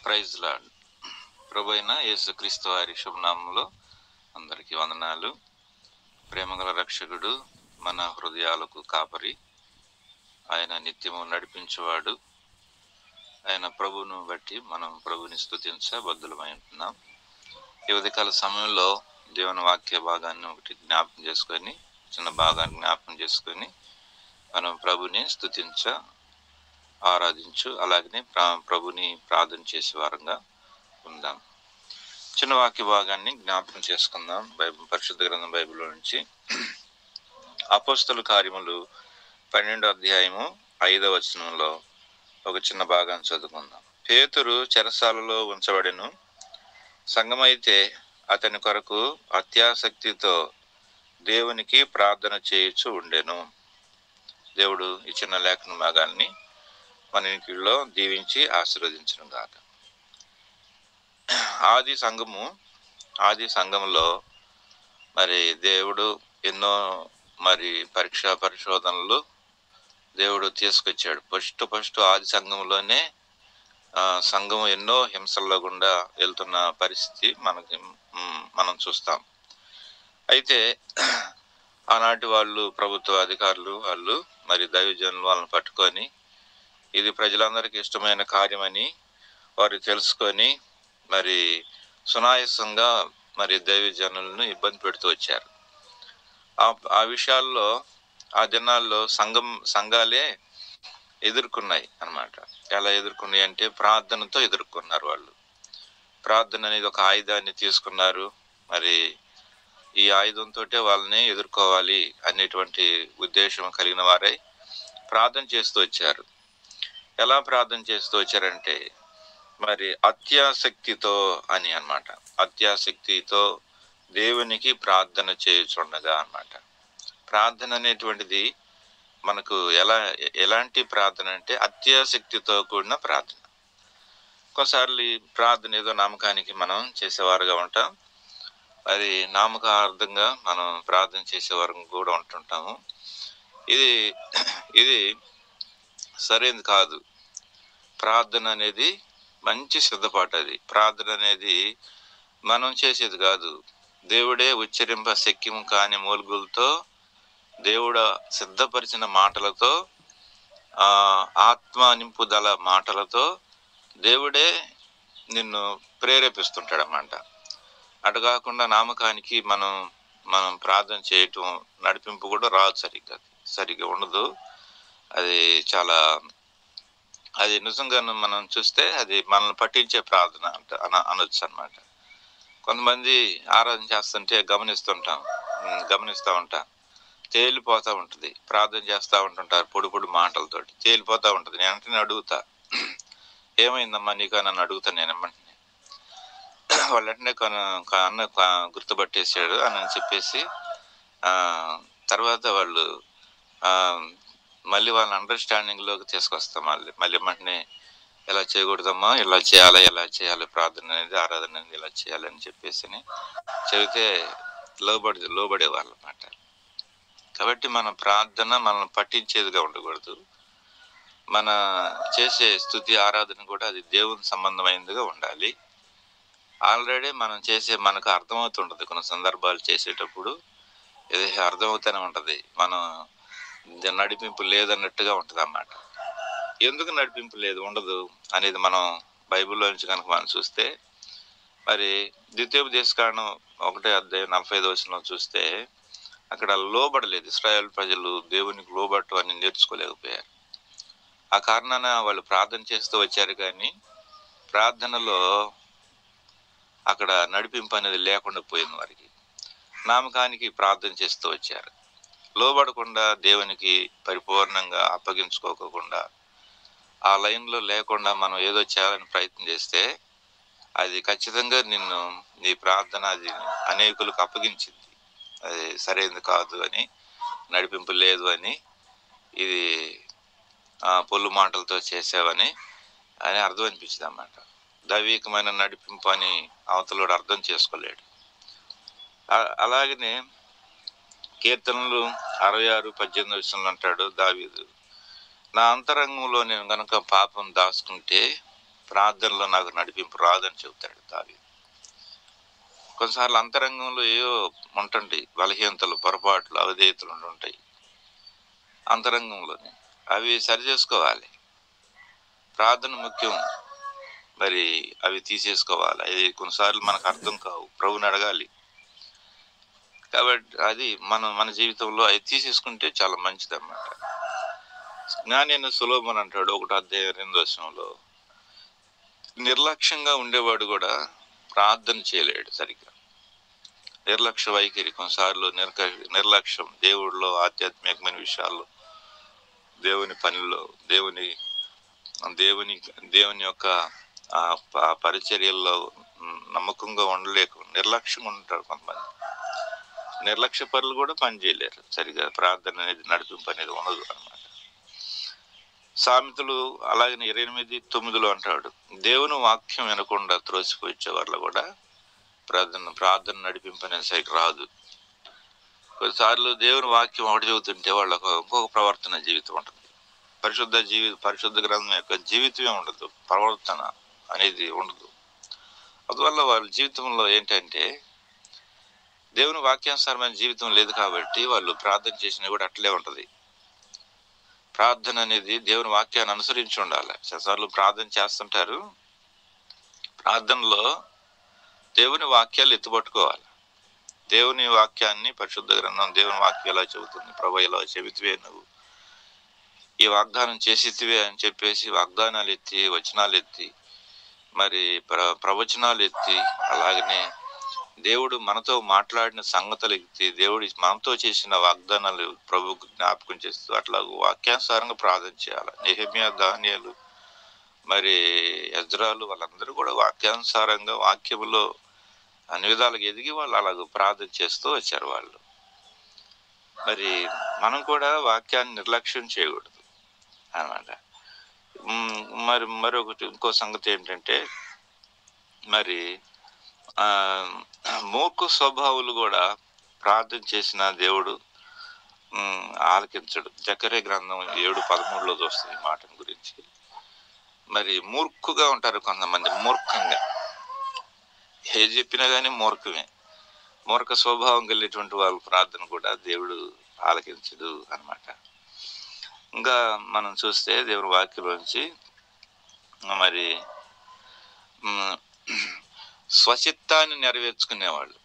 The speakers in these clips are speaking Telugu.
Praise lord. ప్రభు అయిన యేసుక్రీస్తు వారి శుభనామంలో అందరికీ వందనాలు. ప్రేమగల రక్షకుడు, మన హృదయాలకు కాపరి, ఆయన నిత్యము నడిపించేవాడు. ఆయన ప్రభువును బట్టి మనం ప్రభుని స్తుతించ బద్ధులమై ఉంటున్నాం. ఈ ఉదయకాల సమయంలో దేవుని వాక్య భాగాన్ని ఒకటి జ్ఞాపకం చేసుకొని, చిన్న భాగాన్ని జ్ఞాపకం చేసుకొని మనం ప్రభుని స్తుతించ ఆరాధించు, అలాగనే ప్రభుని ప్రార్థన చేసే వారంగా ఉందాం. చిన్న వాక్య భాగాన్ని జ్ఞాపకం చేసుకుందాం. పరిశుద్ధ గ్రంథం బైబిల్లో నుంచి అపోస్తల కార్యములు 12వ అధ్యాయము 5వ వచనంలో ఒక చిన్న భాగాన్ని చదువుకుందాం. పేతురు చెరసాలలో ఉంచబడెను. సంఘమైతే అతని కొరకు అత్యాసక్తితో దేవునికి ప్రార్థన చేయుచు ఉండెను. దేవుడు ఈ చిన్న లేఖన భాగాన్ని మన ఇంటిలో దీవించి ఆశీర్వదించను గాక. ఆది సంఘములో మరి దేవుడు ఎన్నో పరిశోధనలు దేవుడు తీసుకొచ్చాడు. ఫస్ట్ ఆది సంఘంలోనే సంఘం ఎన్నో హింసల్లో గుండా వెళ్తున్న పరిస్థితి మనం చూస్తాం. అయితే ఆనాటి వాళ్ళు, ప్రభుత్వ అధికారులు వాళ్ళు మరి దైవజనులు వాళ్ళని పట్టుకొని ఇది ప్రజలందరికీ ఇష్టమైన కార్యమని వారు తెలుసుకొని మరి సునాయాసంగా మరి దైవజనులను ఇబ్బంది పెడుతూ వచ్చారు. ఆ విషయాల్లో ఆ దినాల్లో సంఘాలే ఎదుర్కొన్నాయి అన్నమాట. ఎలా ఎదుర్కొన్నాయి అంటే ప్రార్థనతో ఎదుర్కొన్నారు. వాళ్ళు ప్రార్థన అనేది ఒక ఆయుధాన్ని తీసుకున్నారు. మరి ఈ ఆయుధంతో వాళ్ళని ఎదుర్కోవాలి అనేటువంటి ఉద్దేశం కలిగిన వారై ప్రార్థన చేస్తూ వచ్చారు. ఎలా ప్రార్థన చేస్తూ వచ్చారంటే మరి అత్యాసక్తితో అని అన్నమాట. అత్యాసక్తితో దేవునికి ప్రార్థన చేయుచుండగా అన్నమాట. ప్రార్థన అనేటువంటిది మనకు ఎలాంటి ప్రార్థన అంటే అత్యాసక్తితో కూడిన ప్రార్థన. కొన్నిసార్లు ఈ ప్రార్థన ఏదో నామకానికి మనం చేసేవారుగా ఉంటాం. మరి నామకార్థంగా మనం ప్రార్థన చేసేవారు కూడా ఉంటుంటాము. ఇది సరైనది కాదు. ప్రార్థన అనేది మంచి సిద్ధపాటు. అది ప్రార్థన అనేది మనం చేసేది కాదు. దేవుడే ఉచ్చరింప శక్యము కాని మూలుగులతో, దేవుడు సిద్ధపరిచిన మాటలతో, ఆత్మ నింపుదల మాటలతో దేవుడే నిన్ను ప్రేరేపిస్తుంటాడు అన్నమాట. అటు కాకుండా నామకానికి మనం ప్రార్థన చేయటం, నడిపింపు కూడా రాదు, సరిగ్గా ఉండదు. అది నిజంగా మనం చూస్తే అది మనల్ని పట్టించే ప్రార్థన అనొచ్చు అన్నమాట. కొంతమంది ఆరాధన చేస్తుంటే గమనిస్తూ ఉంటా తేలిపోతూ ఉంటుంది. ప్రార్థన చేస్తూ ఉంటుంటారు పొడి మాటలతోటి, తేలిపోతూ ఉంటుంది. నేను వెంటనే అడుగుతా, ఏమైందమ్మా నీకు? నన్ను అడుగుతాను నేను వెంటనే. వాళ్ళు వెంటనే అన్న గుర్తుపట్టేసాడు అని చెప్పేసి తర్వాత వాళ్ళు మళ్ళీ వాళ్ళని అండర్స్టాండింగ్లోకి తీసుకొస్తాం. మళ్ళీ వెంటనే ఎలా చేయకూడదమ్మా, ఎలా చేయాలి ప్రార్థన అనేది, ఆరాధన అనేది ఇలా చేయాలని చెప్పేసి చెబితే లోబడేవాళ్ళు అన్నమాట. కాబట్టి మన ప్రార్థన మనల్ని పట్టించేదిగా ఉండకూడదు. మన చేసే స్తుతి ఆరాధన కూడా అది దేవుని సంబంధమైనదిగా ఉండాలి. ఆల్రెడీ మనకు అర్థమవుతుంటుంది. కొన్ని సందర్భాలు చేసేటప్పుడు ఇది అర్థమవుతూనే ఉంటుంది. మనం నడిపింపు లేదన్నట్టుగా ఉంటుంది అన్నమాట. ఎందుకు నడిపింపు ఉండదు అనేది మనం బైబిల్లో నుంచి కనుక మనం చూస్తే, మరి ద్వితీయోపదేశకాండం 1వ అధ్యాయం 45వ వచనంలో చూస్తే అక్కడ లోబడలేదు. ఇశ్రాయేలు ప్రజలు దేవునికి లోబడటం అని నేర్చుకోలేకపోయారు. ఆ కారణాన వాళ్ళు ప్రార్థన చేస్తూ వచ్చారు, కానీ ప్రార్థనలో అక్కడ నడిపింపు అనేది లేకుండా పోయింది. వారికి నామకానికి ప్రార్థన చేస్తూ వచ్చారు. లోబడకుండా, దేవునికి పరిపూర్ణంగా అప్పగించుకోకుండా, ఆ లైన్లో లేకుండా మనం ఏదో చేయాలని ప్రయత్నం చేస్తే అది ఖచ్చితంగా నీ ప్రార్థన అది అనేకులకు అప్పగించింది. అది సరైనది కాదు అని, నడిపింపు లేదు అని, ఇది పొల్లు మాటలతో చేసావని అర్థం అనిపించింది అన్నమాట. దైవికమైన నడిపింపు అని అవతలోడు అర్థం చేసుకోలేడు. అలాగనే కీర్తనలు 66:18 అంటాడు దావీదు, నా అంతరంగంలో నేను గనక పాపం దాచుకుంటే ప్రార్థనలో నాకు నడిపింపు రాదని చెబుతాడు దావీదు. కొన్నిసార్లు అంతరంగంలో ఏవో ఉంటండి, బలహీనతలు, పొరపాట్లు, అవిధేయతలు ఉంటాయి అంతరంగంలోనే. అవి సరి చేసుకోవాలి. ప్రార్థన ముఖ్యం. మరి అవి తీసేసుకోవాలి. అది కొన్నిసార్లు మనకు అర్థం కావు, ప్రభుని అడగాలి. కాబట్టి అది మన జీవితంలో అవి తీసేసుకుంటే చాలా మంచిది అన్నమాట. జ్ఞానైన సొలొమోను అంటాడు 1:2 నిర్లక్ష్యంగా ఉండేవాడు కూడా ప్రార్థన చేయలేడు సరిగ్గా. నిర్లక్ష్య వైఖరి, కొన్నిసార్లు నిర్లక్ష్యం దేవుడిలో, ఆధ్యాత్మికమైన విషయాల్లో, దేవుని పనిలో, దేవుని యొక్క ఆ పరిచర్యల్లో నమ్మకంగా నిర్లక్ష్యంగా ఉంటారు కొంతమంది. నిర్లక్ష్య పనులు కూడా పని చేయలేరు సరిగా. ప్రార్థన అనేది, నడిపింపు అనేది ఉండదు అన్నమాట. సామెతలు అలాగే 28:9 అంటాడు, దేవుని వాక్యం వినకుండా త్రోసిపోయిచ్చే వాళ్ళ కూడా ప్రార్థన నడిపింపు అనేది సరిగ్గా రాదు. కొన్నిసార్లు దేవుని వాక్యం ఒకటి చదువుతుంటే వాళ్ళకు ఇంకొక ప్రవర్తన జీవితం ఉంటుంది. పరిశుద్ధ గ్రంథం యొక్క జీవితమే ఉండదు, ప్రవర్తన అనేది ఉండదు. అందువల్ల వాళ్ళ జీవితంలో ఏంటంటే దేవుని వాక్యానుసారమైన జీవితం లేదు కాబట్టి వాళ్ళు ప్రార్థన చేసినా కూడా అట్లే ఉంటది. ప్రార్థన అనేది దేవుని వాక్యాన్ని అనుసరించి ఉండాలి. చాలాసార్లు ప్రార్థన చేస్తుంటారు, ప్రార్థనలో దేవుని వాక్యాలు ఎత్తుపట్టుకోవాలి. దేవుని వాక్యాన్ని, పరిశుద్ధ గ్రంథం దేవుని వాక్యం ఎలా చెబుతుంది, ప్రభు ఇలా చెబితివే, నువ్వు ఈ వాగ్దానం చేసితివే అని చెప్పేసి వాగ్దానాలు ఎత్తి, వచనాలు ఎత్తి, మరి ప్రవచనాలు ఎత్తి, అలాగనే దేవుడు మనతో మాట్లాడిన సంగతులు ఎత్తి, దేవుడు మనతో చేసిన వాగ్దానాలు ప్రభువుకు జ్ఞాపకం చేస్తూ అట్లా వాక్యానుసారంగా ప్రార్థన చేయాలి. నెహెమ్యా, దానియేలు, మరి ఎజ్రాలు వాళ్ళందరూ కూడా వాక్యానుసారంగా వాక్యములో అన్ని విధాలుగా ఎదిగి వాళ్ళు అలాగ ప్రార్థన చేస్తూ వచ్చారు వాళ్ళు. మరి మనం కూడా వాక్యాన్ని నిర్లక్ష్యం చేయకూడదు అన్నమాట. మరొకటి ఇంకో సంగతి ఏంటంటే, మరి మూర్ఖ స్వభావులు కూడా ప్రార్థన చేసిన దేవుడు ఆలకించడు. జకర్యా గ్రంథం 7:13 చూస్తుంది ఈ మాట గురించి. మరి మూర్ఖుగా ఉంటారు కొంతమంది, మూర్ఖంగా ఏది చెప్పినా కానీ మూర్ఖమే. మూర్ఖ స్వభావం కలిగేటువంటి వాళ్ళ ప్రార్థన కూడా దేవుడు ఆలకించడు అన్నమాట. ఇంకా మనం చూస్తే దేవుని వాక్యంలోంచి మరి స్వచిత్తాన్ని నెరవేర్చుకునేవాళ్ళు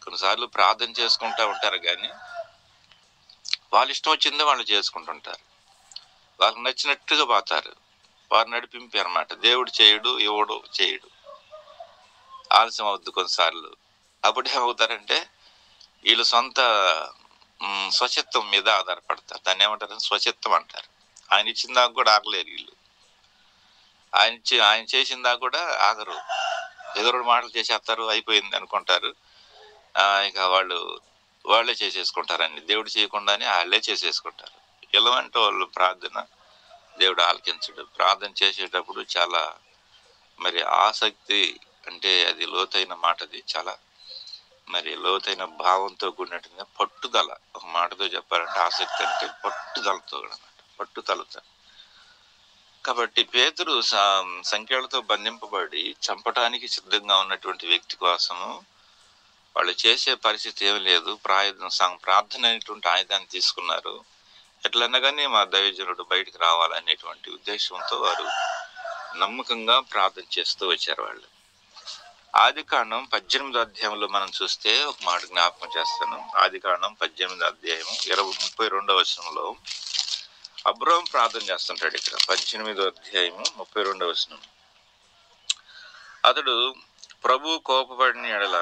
కొన్నిసార్లు ప్రార్థన చేసుకుంటూ ఉంటారు, కానీ వాళ్ళ ఇష్టం వచ్చిందో వాళ్ళు చేసుకుంటుంటారు, వాళ్ళకి నచ్చినట్టుగా పోతారు. వారు నడిపింపి అన్నమాట. దేవుడు చేయడు, ఇవ్వడు, చేయడు, ఆలస్యం అవుద్ది కొన్నిసార్లు. అప్పుడు ఏమవుతారంటే వీళ్ళు సొంత స్వచిత్తం మీద ఆధారపడతారు. దాన్ని ఏమంటారు, స్వచిత్తం అంటారు. ఆయన ఇచ్చిన దాకా కూడా ఆగలేరు వీళ్ళు. ఆయన చేసిన దాకా కూడా ఆగరు. ఏదో 2 మాటలు చేసేస్తారు, అయిపోయింది అనుకుంటారు. ఇక వాళ్ళే చేసేసుకుంటారు అన్ని. దేవుడు చేయకుండానే వాళ్ళే చేసేసుకుంటారు. ఎలాంటి వాళ్ళు ప్రార్థన దేవుడు ఆలకించడు. ప్రార్థన చేసేటప్పుడు చాలా మరి ఆసక్తి, అంటే అది లోతైన మాట, అది చాలా మరి లోతైన భావంతో కూడినట్టుగా పట్టుదల. ఒక మాటతో చెప్పాలంటే ఆసక్తి అంటే పట్టుదలతో అన్నమాట, పట్టుదలతో. కాబట్టి పేతురు సంఖ్యలతో బంధింపబడి చంపటానికి సిద్ధంగా ఉన్నటువంటి వ్యక్తి కోసము వాళ్ళు చేసే పరిస్థితి ఏమీ లేదు. ప్రార్థన అనేటువంటి ఆయుధాన్ని తీసుకున్నారు. ఎట్లన్నా కానీ మా దైవజనుడు బయటికి రావాలనేటువంటి ఉద్దేశంతో వారు నమ్మకంగా ప్రార్థన చేస్తూ వచ్చారు వాళ్ళు. ఆదికాండం 18 మనం చూస్తే ఒక మాట జ్ఞాపకం చేస్తాను. ఆదికాండం 18 32 అబ్రహాం ప్రార్థన చేస్తుంటాడు. ఇక్కడ 18 అతడు ప్రభు కోపపడిన ఎడల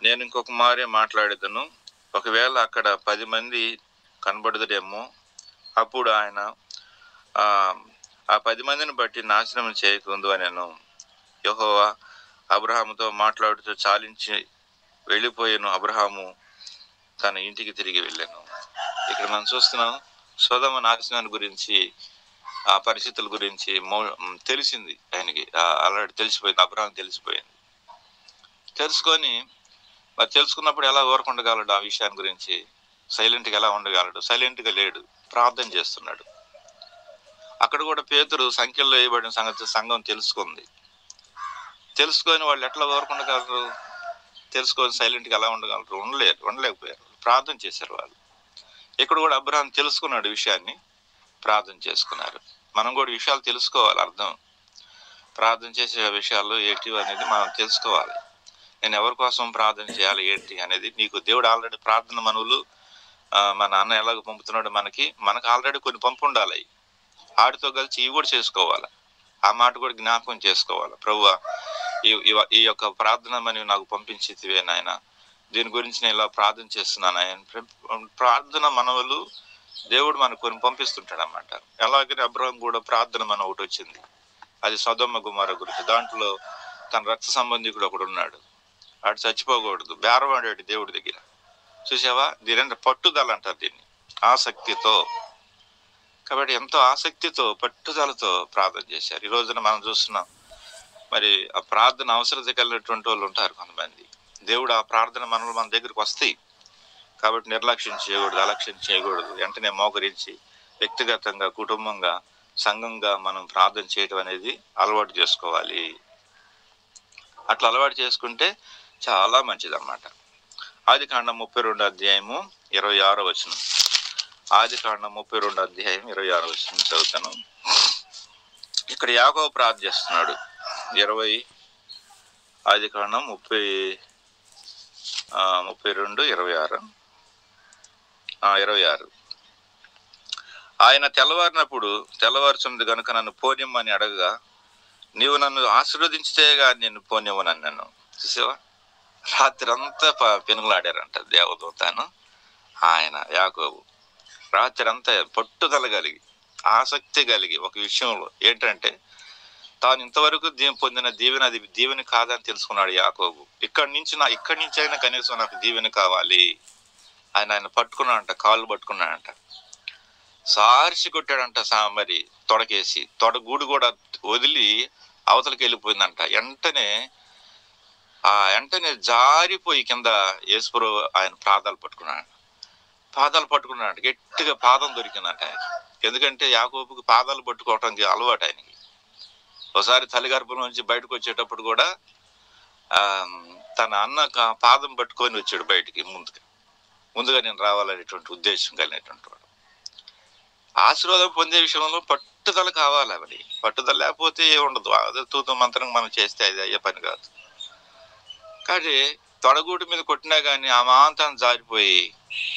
నేను ఇంకొక మారే మాట్లాడేదను, ఒకవేళ అక్కడ 10 మంది కనబడదుడేమో, అప్పుడు ఆయన ఆ 10 మందిని బట్టి నాశనం చేయకుందు అని నేను. యెహోవా అబ్రహాముతో మాట్లాడుతూ చాలించి వెళ్ళిపోయాను. అబ్రహాము తన ఇంటికి తిరిగి వెళ్ళాను. ఇక్కడ మనం చూస్తున్నాం సొదొమ నాశనాన్ని గురించి, ఆ పరిస్థితుల గురించి తెలిసింది ఆయనకి. ఆల్రెడీ తెలిసిపోయింది, అబ్రహాం తెలిసిపోయింది. తెలుసుకొని మరి తెలుసుకున్నప్పుడు ఎలా ఊరకుండగలడు, ఆ విషయాన్ని గురించి సైలెంట్గా ఎలా ఉండగలడు? సైలెంట్గా లేడు, ప్రార్థన చేస్తున్నాడు. అక్కడ కూడా పేతురు సంఖ్యలో వేయబడిన సంగతి సంఘం తెలుసుకొని వాళ్ళు ఎట్లా ఊరుకుండగలరు? తెలుసుకొని సైలెంట్గా ఎలా ఉండగలరు? ఉండలేకపోయారు. ప్రార్థన చేశారు వాళ్ళు. ఇక్కడ కూడా అబ్రహాం తెలుసుకున్నాడు విషయాన్ని, ప్రార్థన చేసుకున్నారు. మనం కూడా విషయాలు తెలుసుకోవాలి. ప్రార్థన చేసే విషయాలు ఏంటి అనేది మనం తెలుసుకోవాలి. నేను ఎవరి కోసం ప్రార్థన చేయాలి ఏంటి అనేది నీకు దేవుడు ఆల్రెడీ ప్రార్థన మనవులు మన అన్న ఎలాగ పంపుతున్నాడు మనకు ఆల్రెడీ కొన్ని పంపు ఉండాలి. ఆడితో కలిసి ఇవి కూడా చేసుకోవాలి. ఆ మాట కూడా జ్ఞాపకం చేసుకోవాలి. ప్రభువా, ఈ యొక్క ప్రార్థన మనవి నాకు పంపించితివే నాయన, దీని గురించి నేను ఇలా ప్రార్థన చేస్తున్నాను ఆయన. ప్రార్థన మనవులు దేవుడు మనకు కొన్ని పంపిస్తుంటాడు అన్నమాట. అలాగే అబ్రహాం కూడా ప్రార్థన మన ఒకటి వచ్చింది, అది సొదొమ గుమర గురించి. దాంట్లో తన రక్త సంబంధికుడు ఒకడు ఉన్నాడు, వాడు చచ్చిపోకూడదు, బేరవాడాడు దేవుడి దగ్గర. చూసావా, దీని పట్టుదల అంటారు దీన్ని, ఆసక్తితో. కాబట్టి ఎంతో ఆసక్తితో పట్టుదలతో ప్రార్థన చేశారు. ఈ రోజున మనం చూస్తున్నాం, మరి ఆ ప్రార్థన అవసరత కలిగినటువంటి వాళ్ళు ఉంటారు కొంతమంది. దేవుడు ఆ ప్రార్థన మనలు మన దగ్గరికి వస్తాయి కాబట్టి నిర్లక్ష్యం చేయకూడదు, అలక్ష్యం చేయకూడదు. వెంటనే మోకరించి వ్యక్తిగతంగా, కుటుంబంగా, సంఘంగా మనం ప్రార్థన చేయడం అనేది అలవాటు చేసుకోవాలి. అట్లా అలవాటు చేసుకుంటే చాలా మంచిది అన్నమాట. ఆదికాండం 32 అధ్యాయము 26వ వచనం. ఆదికాండం 32 అధ్యాయం 26వ వచనం చదువుతాను. ఇక్కడ యాకోబు ప్రార్థిస్తున్నాడు. ఆదికాండం 26. ఆయన తెల్లవారుచున్నది కనుక నన్ను పోనిమ్మని అడగగా, నీవు నన్ను ఆశీర్వదించితేగా నిన్ను పోనివ్వనన్నాను. చూసావా, రాత్రి అంతా పెనుగులాడారంట దేవదూతను ఆయన యాకోబు. రాత్రి అంతా పట్టుదల కలిగి, ఆసక్తి కలిగి ఒక విషయంలో ఏంటంటే, తాను ఇంతవరకు పొందిన దీవెన అది దీవెన కాదని తెలుసుకున్నాడు యాకోబు. ఇక్కడి నుంచి అయినా కనీసం నాకు దీవెన కావాలి. ఆయన పట్టుకున్నాడంట, కాళ్ళు పట్టుకున్నాడంట, సారిసి కొట్టాడంట. మరి తొడకేసి తొడగూడు కూడా వదిలి అవతలకి వెళ్ళిపోయిందంట. వెంటనే జారిపోయి కింద యేసుప్రభు ఆయన పాదాలు పట్టుకున్నాడు. గట్టిగా పాదం దొరికిందంట ఆయనకి. ఎందుకంటే యాకోబుకి పాదాలు పట్టుకోవటానికి అలవాటు ఆయనకి. ఒకసారి తల్లి గర్భం నుంచి బయటకు వచ్చేటప్పుడు కూడా తన అన్న పాదం పట్టుకొని వచ్చాడు బయటికి. ముందుగా నేను రావాలనేటువంటి ఉద్దేశం కలిగినటువంటి వాడు. ఆశీర్వాదం పొందే విషయంలో పట్టుదల కావాలి. మరి పట్టుదల లేకపోతే ఏముండదు. అదే తూతు మంత్రం మనం చేస్తే అది అయ్యే పని కాదు. కానీ తొడగూటి మీద కొట్టినా కానీ ఆ మాంతం జారిపోయి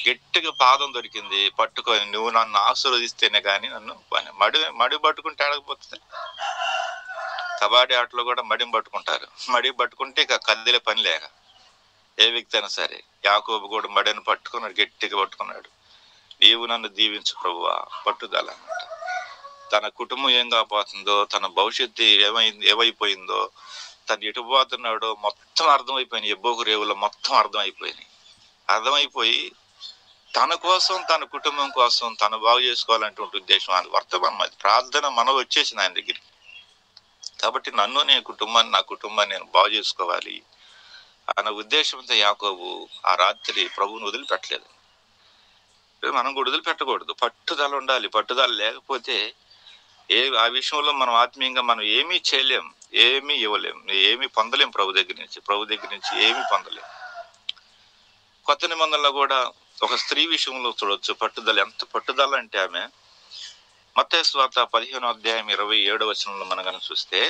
గట్టిగా పాదం దొరికింది. పట్టుకొని, నువ్వు నన్ను ఆశీర్వదిస్తేనే కానీ నన్ను మడి పట్టుకుంటే అడగపోతుంది. కబడ్డీ ఆటలో కూడా మడిని పట్టుకుంటారు. మడి పట్టుకుంటే ఇక కదిలే పని లేక ఏ వ్యక్తి అయినా సరే. యాకోబు కూడా మడిని పట్టుకున్నాడు, గట్టిగా పట్టుకున్నాడు. నీవు నన్ను దీవించు ప్రభువా, పట్టుదల అన్నమాట. తన కుటుంబం ఏం కాపోతుందో, తన భవిష్యత్తు ఏమైపోయిందో, తను ఎటుపోతున్నాడో మొత్తం అర్థమైపోయినాయి. ఎబ్బోకు రేవులో మొత్తం అర్థమైపోయి తన కోసం, తన కుటుంబం కోసం తను బాగు చేసుకోవాలంటే ఉద్దేశం అది వర్తమానం. అది ప్రార్థన మనం వచ్చేసింది ఆయన దగ్గరికి. కాబట్టి నా కుటుంబాన్ని నేను బాగు చేసుకోవాలి అన్న ఉద్దేశంతో యాకోబు ఆ రాత్రి ప్రభువుని వదిలిపెట్టలేదు. మనం కూడా వదిలిపెట్టకూడదు. పట్టుదల ఉండాలి. పట్టుదల లేకపోతే ఆ విషయంలో మనం ఆత్మీయంగా మనం ఏమీ చేయలేం, ఏమీ ఇవ్వలేం, ఏమీ పొందలేం. ప్రభు దగ్గర నుంచి ఏమీ పొందలేం. కొత్త నిబంధనలో కూడా ఒక స్త్రీ విషయంలో చూడొచ్చు పట్టుదల. ఎంత పట్టుదల అంటే ఆమె మత్తయి సువార్త 15వ అధ్యాయం 27వ వచనంలో మనం కనుక చూస్తే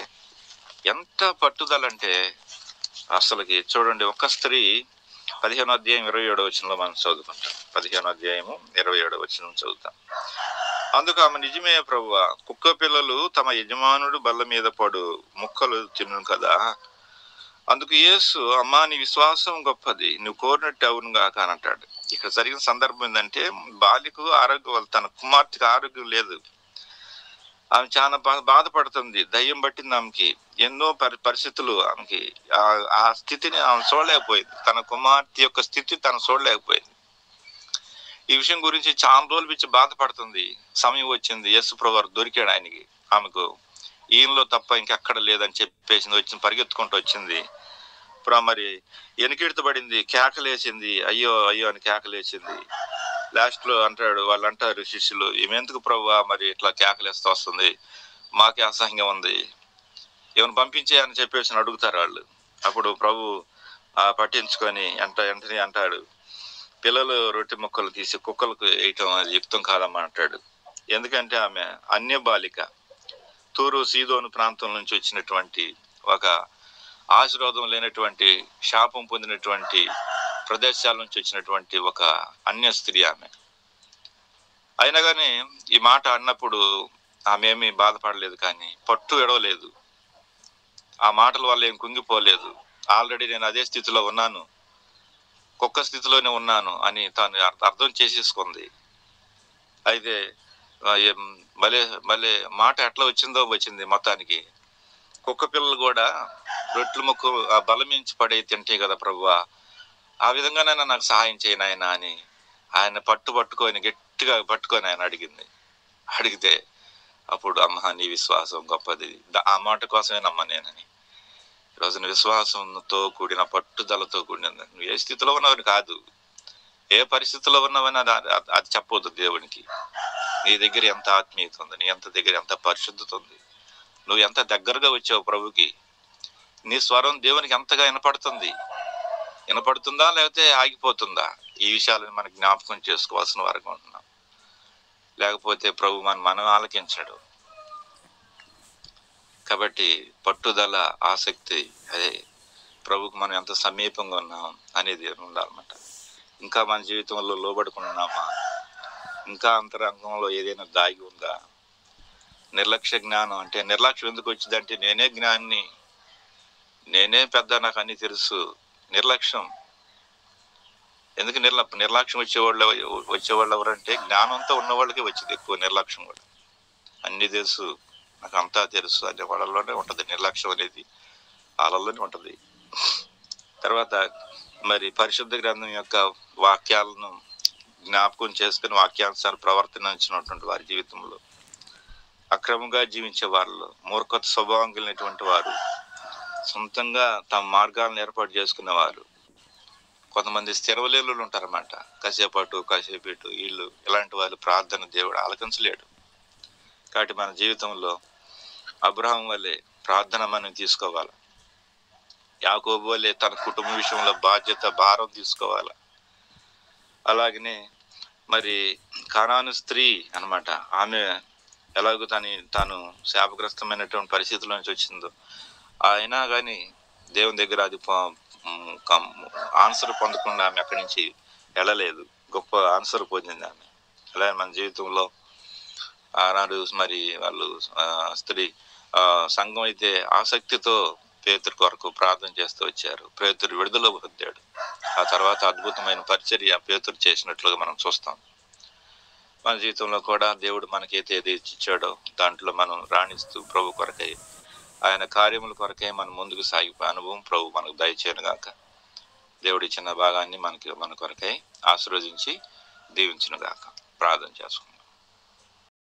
ఎంత పట్టుదల అంటే అసలుకి చూడండి. ఒక స్త్రీ 15వ అధ్యాయం 27వ వచనంలో మనం చదువుకుంటాం. 15వ అధ్యాయము 27వ వచనం చదువుతాం. అందుకు ఆమె, నిజమే ప్రభువా, కుక్క పిల్లలు తమ యజమానుడు బల్ల మీద పడు ముక్కలు తిను కదా. అందుకు యేసు, అమ్మా నీ విశ్వాసం గొప్పది, నువ్వు కోరినట్టు అవునుగా కానంటాడు. ఇక్కడ జరిగిన సందర్భం ఏంటంటే, బాలికు ఆరోగ్యం, తన కుమార్తెకు ఆరోగ్యం లేదు. ఆమె చాలా బాధపడుతుంది. దయ్యం పట్టింది ఆమెకి. ఎన్నో పరిస్థితులు ఆమెకి ఆ స్థితిని ఆమె చూడలేకపోయింది. తన కుమార్తె యొక్క స్థితి తను చూడలేకపోయింది. ఈ విషయం గురించి చాలా రోజులు పిచ్చి బాధపడుతుంది. సమయం వచ్చింది, యేసు ప్రభువు దొరికాడు ఆయనకి. ఆమెకు ఈయనలో తప్ప ఇంకెక్కడ లేదని చెప్పేసింది. పరిగెత్తుకుంటూ వచ్చింది. ఇప్పుడు మరి వెనుకెడుతబడింది, కేకలేసింది, అయ్యో అయ్యో అని కేకలేసింది. లాస్ట్లో అంటాడు, వాళ్ళు అంటారు శిష్యులు, ఏమెందుకు ప్రభువా మరి ఇట్లా కేకలేస్తూ వస్తుంది, మాకే అసహ్యంగా ఉంది, ఏమైనా పంపించే అని చెప్పేసి అడుగుతారు వాళ్ళు. అప్పుడు ప్రభు పట్టించుకొని వెంటనే అంటాడు, పిల్లలు రొట్టె ముక్కలు తీసి కుక్కలకు వేయటం అది యుక్తం కాదమ్మా అంటాడు. ఎందుకంటే ఆమె అన్య బాలిక, తూరు సీదోను ప్రాంతం నుంచి వచ్చినటువంటి, ఒక ఆశీర్వాదం లేనటువంటి, శాపం పొందినటువంటి ప్రదేశాల నుంచి వచ్చినటువంటి ఒక అన్య స్త్రీ ఆమె. అయినా కానీ ఈ మాట అన్నప్పుడు ఆమె ఏమీ బాధపడలేదు, కానీ పట్టు ఎడవలేదు, ఆ మాటల వల్ల ఏం కుంగిపోలేదు. ఆల్రెడీ నేను అదే స్థితిలో ఉన్నాను, కుక్క స్థితిలోనే ఉన్నాను అని తాను అర్థం చేసేసుకుంది. అయితే భలే భలే మాట ఎట్లా వచ్చింది మొత్తానికి. కుక్క పిల్లలు కూడా రొట్టెల ముక్కు బలమించి పడే తింటే కదా ప్రభువా, ఆ విధంగానైనా నాకు సహాయం చేయను ఆయన అని ఆయన పట్టుకొని గట్టిగా పట్టుకొని ఆయన అడిగితే అప్పుడు అమ్మ నీ విశ్వాసం గొప్పది, ఆ మాట కోసమే నమ్మ నేనని. ఈరోజు విశ్వాసంతో కూడిన పట్టుదలతో కూడిన, నువ్వు ఏ స్థితిలో ఉన్నావని కాదు, ఏ పరిస్థితిలో ఉన్నావని అది చెప్పవద్దు దేవునికి. నీ దగ్గర ఎంత ఆత్మీయత ఉంది, నీ దగ్గర ఎంత పరిశుద్ధత ఉంది, నువ్వు ఎంత దగ్గరగా వచ్చావు ప్రభుకి, నీ స్వరం దేవునికి ఎంతగా వినపడుతుందా లేకపోతే ఆగిపోతుందా, ఈ విషయాలను మనకు జ్ఞాపకం చేసుకోవాల్సిన వారికి ఉంటున్నాం. లేకపోతే ప్రభు మనం ఆలకించాడు. కాబట్టి పట్టుదల, ఆసక్తి, అదే ప్రభుకు మనం ఎంత సమీపంగా ఉన్నాం అనేది ఉండాలన్నమాట. ఇంకా మన జీవితంలో లోబడుకున్నామా, ఇంకా అంతరంగంలో ఏదైనా దాగి ఉందా? నిర్లక్ష్య జ్ఞానం అంటే, నిర్లక్ష్యం ఎందుకు వచ్చిందంటే నేనే జ్ఞాని, నేనే పెద్ద, నాకు అన్ని తెలుసు. నిర్లక్ష్యం ఎందుకు? నిర్లక్ష్యం వచ్చేవాళ్ళు ఎవరంటే జ్ఞానంతో ఉన్న వాళ్ళకి వచ్చింది ఎక్కువ నిర్లక్ష్యం కూడా. అన్ని తెలుసు, నాకు అంతా తెలుసు అనే వాళ్ళలోనే ఉంటుంది నిర్లక్ష్యం అనేది, వాళ్ళలోనే ఉంటుంది. తర్వాత మరి పరిశుద్ధ గ్రంథం యొక్క వాక్యాలను జ్ఞాపకం చేసుకుని వాక్యానుసారం ప్రవర్తించినటువంటి వారి జీవితంలో, అక్రమంగా జీవించే వాళ్ళు, మూర్ఖత స్వభావం కలిగినటువంటి వారు, సొంతంగా తమ మార్గాలను ఏర్పాటు చేసుకునేవారు, కొంతమంది స్థిరవలేలు ఉంటారన్నమాట. కాసేపు ఇటు వీళ్ళు, ఇలాంటి వాళ్ళు ప్రార్థన దేవుడు ఆలకించలేడు. కాబట్టి మన జీవితంలో అబ్రహాం వల్లే ప్రార్థన మనం తీసుకోవాలి, యాకోబు వల్లే తన కుటుంబ విషయంలో భారం తీసుకోవాలి. అలాగనే మరి కానాను స్త్రీ అన్నమాట, ఆమె ఎలాగో తాను శాపగ్రస్తమైనటువంటి పరిస్థితుల నుంచి వచ్చిందో, అయినా కానీ దేవుని దగ్గర అది ఆన్సర్ పొందకుండా ఆమె అక్కడి నుంచి వెళ్ళలేదు, గొప్ప ఆన్సర్ పొందింది ఆమె. అలాగే మన జీవితంలో ఆనాడు మరి వాళ్ళు సంఘం అయితే ఆసక్తితో పేతురు కొరకు ప్రార్థన చేస్తూ వచ్చారు. పేతురు విడుదల పొందాడు. ఆ తర్వాత అద్భుతమైన పరిచర్య పేతురు చేసినట్లుగా మనం చూస్తాం. మన జీవితంలో కూడా దేవుడు మనకైతే ఏది ఇచ్చాడో దాంట్లో మనం రాణిస్తూ ప్రభు కొరకై, ఆయన కార్యముల కొరకై మనం ముందుకు సాగిపోయే అనుభవం ప్రభు మనకు దయచేయను గాక. దేవుడి చిన్న భాగాన్ని మన కొరకై ఆశీర్వదించి దీవించును గాక. ప్రార్థన చేసుకుందాం.